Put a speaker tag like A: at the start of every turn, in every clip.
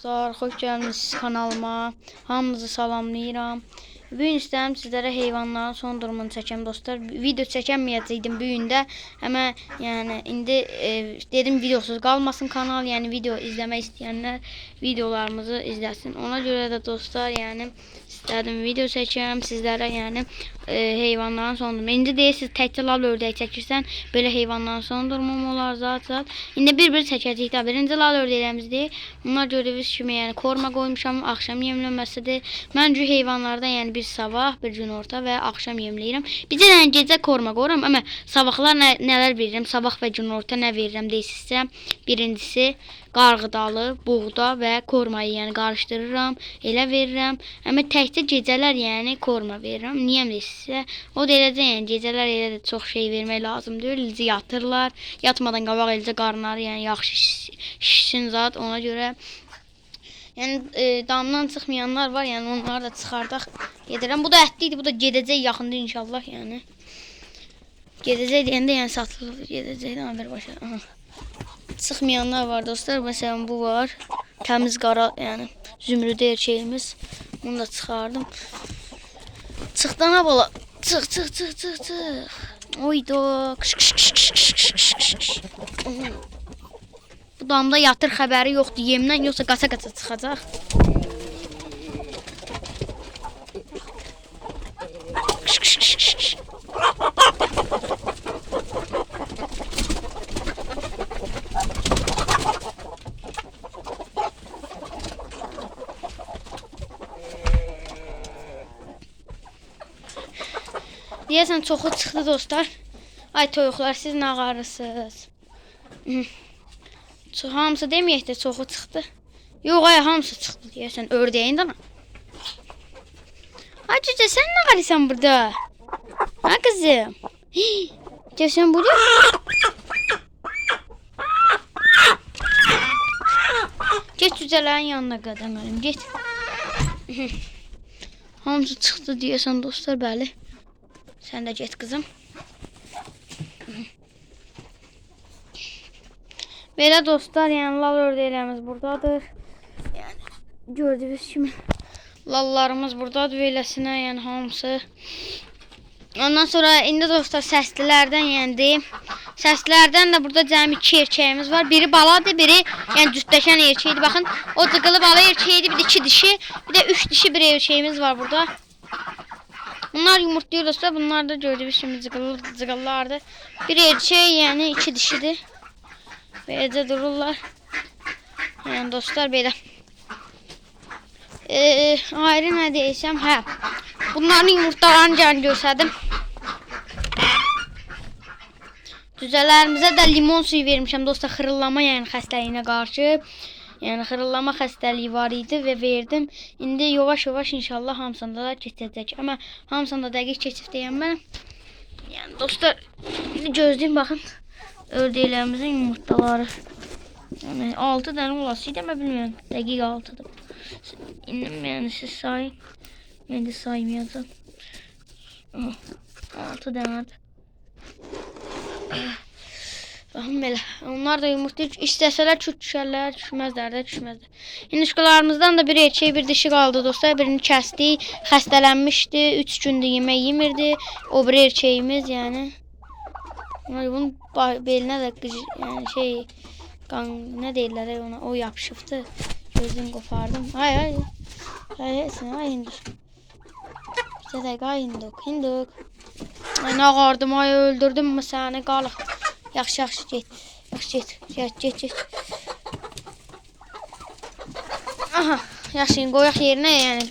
A: dostlar, xoş gəlmisiniz kanalıma. Hamınızı salamlayıram. Bugün istəyirəm sizlərə heyvanların son durumunu çəkəm dostlar. Video çəkəməyəcəkdim bu gün də. Amma yəni indi dedim videosuz qalmasın kanal. Yəni video izləmək istəyənlər videolarımızı izləsin. Ona görə də dostlar, yəni istədim video çəkəm sizlərə, yəni heyvanların son durumu. İndi deyirsiniz təkcə lal ördək çəkirsən, belə heyvanların son durumu olar zat. İndi bir-bir çəkəcəyik də. Birinci lal ördəklərimizdir. Bunlar gördüyünüz kimi, yəni korma qoymuşam, axşam yemlənməsidir. Mən cür heyvanlarda, yəni bir sabah, bir günorta və axşam yemləyirəm. Bir də gecə korma qoyuram, amma sabahlar nələr verirəm, sabah və günorta nə verirəm deyirsinizsə, birincisi qarğıdalı, buğda və kormayı, yəni qarışdırıram, elə verirəm. Amma təkcə gecələr, yəni korma verirəm. Niyə deyirsinizsə, o da eləcə, yəni gecələr elə də çox şey vermək lazım deyil. Eləcə yatırlar. Yatmadan qabaq eləcə qarnları, yəni yaxşı şişsin zat, ona görə. Yəni damdan çıxmayanlar var, yəni onları da çıxardaq gedirəm. Bu da ətli idi, bu da gedəcək yaxında inşallah, yəni. Gedəcək deyəndə, yəni satılır, gedəcəkdən birbaşa. Aha. Çıxmayanlar var dostlar, məsələn bu var. Təmiz qara, yəni zümrüd erkəyimiz. Bunu da çıxardım. Çıxdana bala. Çıx. Oydo. Bu damda yatır xəbəri yoxdur yemdən, yoxsa qaça-qaça çıxacaq. Deyəsən çoxu çıxdı dostlar. Ay toyuqlar, siz nə qarısınız? Hamısı deməyək də çoxu çıxdı. Yox, ay hamısı çıxdı deyəsən ördəyin dana. Ay cücə, sən nə qarısan burada? Ha qızım? Deyəsən burada? Get cücələrin yanına qədəm əlim, get. Hamısı çıxdı deyəsən dostlar, bəli. Sən də get qızım. Belə dostlar, yəni lal ördəklərimiz buradadır. Yəni gördüyünüz kimi lallarımız buradadır beləsinə, yəni hamısı. Ondan sonra indi dostlar səslilərdən, yəni deyim. Səslilərdən də burada cəmi 2 erkəyimiz var. Biri baladır, biri yəni cütləşən erkəkdir. Baxın, o cıqılı bala erkəkdir, bir də 2 dişi, bir də 3 dişi bir erkəyimiz var burada. Bunlar yumurtlayır dostlar. Bunlar da gördüyünüz kimi cıqıllardır. Bir erkək, yəni 2 dişidir. Beləcə dururlar. Yəni dostlar belə. Ayrı nə deyirsəm, hə. Bunların yumurtalarını gəlin görsədim. Cüzələrimizə də limon suyu vermişəm dostlar, xırıllama yəni xəstəliyinə qarşı. Yəni xırıllama xəstəliyi var idi və verdim. İndi yavaş-yavaş inşallah hamısında da keçəcək. Amma hamısında dəqiq keçib deyəm mən. Yəni dostlar, gözləyin baxın. Ördəklərimizin yumurtaları. Yəni 6 dənə olasıydı, amma bilmirəm. Dəqiq 6'dır. Yəni siz sayın. Mən də saymayacağım. 6 dənədir. Baxın belə. Onlar da yumurtlayır. İstəsələr küt düşərlər, düşməzlər də, düşməzlər. İndişqalarımızdan da bir erkək, bir dişi qaldı dostlar. Birini kəsdik. Xəstələnmişdi. 3 gündür yemək yemirdi. O bir erkəyimiz, yəni. Bunun belinə də yəni şey nə deyirlər ona, o yapışıbdı. Gözüm qopardım. Ay sən ay hinduq. Bir dəqiqə ay hinduq. Ay nə qardım, ay öldürdüm mü səni qalıq. Yaxşı get. Get. Aha, yaxşı qoyaq yerinə, yəni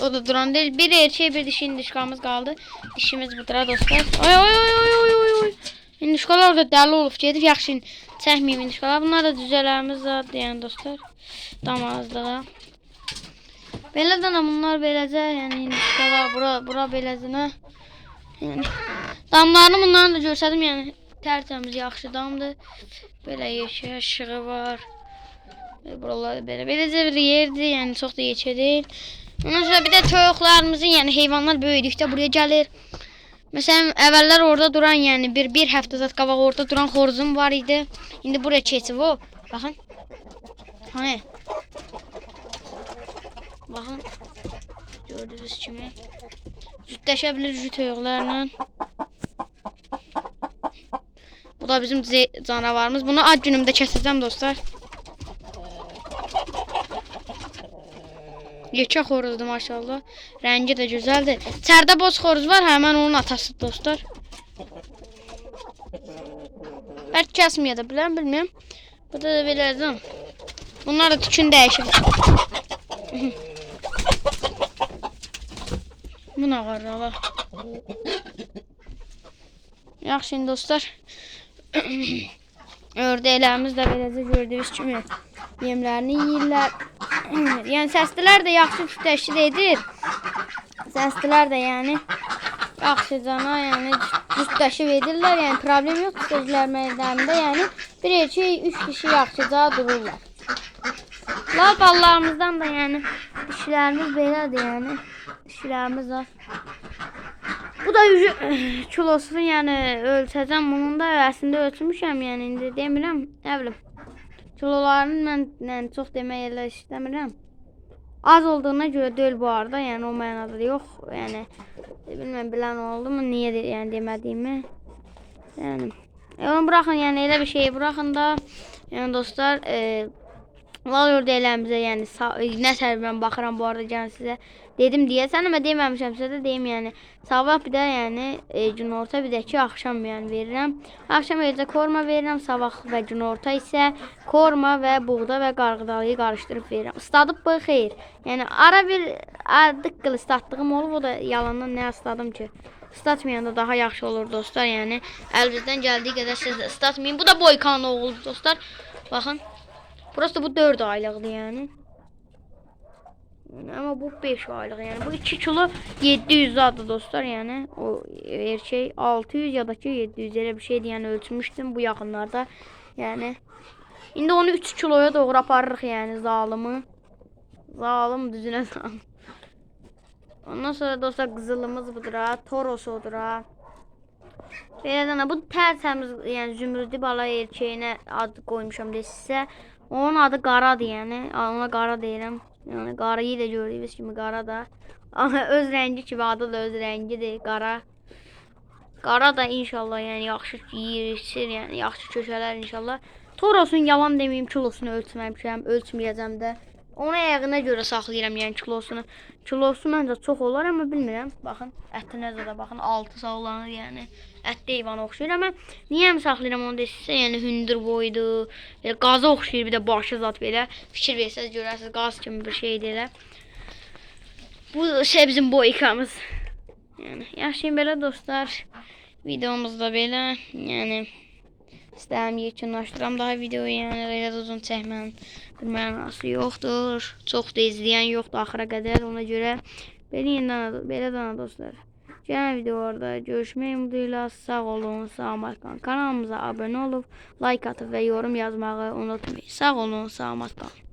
A: o da duran deyil. Bir erkək, bir dişi indişqamız qaldı. Dişimiz budur dostlar. Ay. İndişqalar orada dəli olub gedib, yaxşı çəkməyim indişqalar. Bunlar da cüzələrimiz var, yəni dostlar. Damazlığa. Belə dana bunlar beləcə, yəni indişqalar bura beləcənə. Yəni damlarını bunların da görsədim, yəni tərtəmiz yaxşı damdır. Belə yeşə işığı var. Buralar belə. Beləcə bir yerdir, yəni çox da yeşə deyil. Ondan sonra bir də toyuqlarımızın, yəni heyvanlar böyüdükdə buraya gəlir. Məsələn, əvvəllər orada duran, yəni bir həftə zat qabaq orada duran xoruzum var idi. İndi buraya keçib o. Baxın. Hani? Baxın. Gördüyünüz kimi. Cütləşə bilir toyuqlarla. Bu da bizim canavarımız. Bunu ad günümdə kəsəcəm dostlar. Yekə xoruzdur maşallah. Rəngi də gözəldir. İçəridə boz xoruz var, həmən onun atası dostlar. Bəlkə kəsməyə də bilirəm, bilmirəm. Bu da belədir. Bunlar da tükün dəyişir. Bu nə qarralar? Yaxşı dostlar. Ördəklərimiz də beləcə gördüyünüz kimi yemlərini yeyirlər. Yəni səslilər də yaxşı təşkil edir. Səslilər də yəni yaxşıcana yəni cütləşib edirlər. Yəni problem yox sözlər meydanında. Yəni bir erkək 3 kişi yaxşıca dururlar. Lal ballarımızdan da yəni dişlərimiz belədir yəni. Dişlərimiz var. Bu da kilosunu yəni ölçəcəm. Bunun da əslində ölçmüşəm yəni indi demirəm. Nə bilim. Kilolarını mən çox demək elə istəmirəm. Az olduğuna görə deyil bu arada. Yəni o mənada yox. Yəni bilmirəm bilən oldu mu niyə yəni demədiyimi. Yəni onu buraxın yəni elə bir şey buraxın da. Yəni dostlar lal ördəklərimizə yəni nə səbəbdən baxıram bu arada gəlin sizə dedim deyəsən amma deməmişəm sizə də deyim yəni sabah bir də yəni günorta bir də ki axşam yəni verirəm. Axşam eləcə korma verirəm, sabah və günorta isə korma və buğda və qarğıdalıyı qarışdırıb verirəm. Isladıb bu xeyir. Yəni ara bir dıqqıl ıslatdığım olub o da yalandan nə ısladım ki. Islatmayanda daha yaxşı olur dostlar. Yəni əlinizdən gəldiyi qədər siz də ıslatmayın. Bu da Boykanın oğludur dostlar. Baxın. Burası bu 4 aylıqdır yəni. Ama bu 5 aylıq yəni. Bu 2 kilo 700 adı dostlar yəni. O erkək 600 ya da ki 700 elə bir şeydir yəni ölçmüşdüm bu yaxınlarda. Yəni indi onu 3 kiloya doğru aparırıq yəni zalımı. Zalım düzünə zalım. Ondan sonra dostlar qızılımız budur ha. Torosudur ha. Belədən bu tərtəmiz yəni zümrüdü bala erkəyinə ad qoymuşam sizə. Onun adı Qaradır yəni. Ona Qara deyirəm. Yəni qarayı da gördüyünüz kimi qara da. Amma öz rəngi kimi adı da öz rəngidir. Qara. Qara da inşallah yəni yaxşı yeyir, yəni yaxşı köşələr inşallah. Torosun yalan deməyim kilosunu ölçməmişəm, ölçməyəcəm də. Onu ayağına görə saxlayıram yəni kilosunu. Kilosu məncə çox olar amma bilmirəm. Baxın, ətinə də baxın 6 sağlanır yəni. Ətli heyvana oxşayır amma niyə saxlayıram onu desə, yəni hündür boydur. Belə qaza oxşayır bir də başı zat belə. Fikir versəz görərsiniz qaz kimi bir şeydir elə. Bu şey bizim boykamız. Yəni yaxşı belə dostlar. Videomuz da belə. Yəni istəyirəm yekunlaşdıram daha videoyu yəni elə uzun çəkmənin bir mənası yoxdur. Çox da izləyən yoxdur axıra qədər ona görə belə dana dostlar. Gələn videolarda görüşmək ümidiylə sağ olun, salamat qalın. Kanalımıza abunə olub, like atıb və yorum yazmağı unutmayın. Sağ olun, salamat qalın.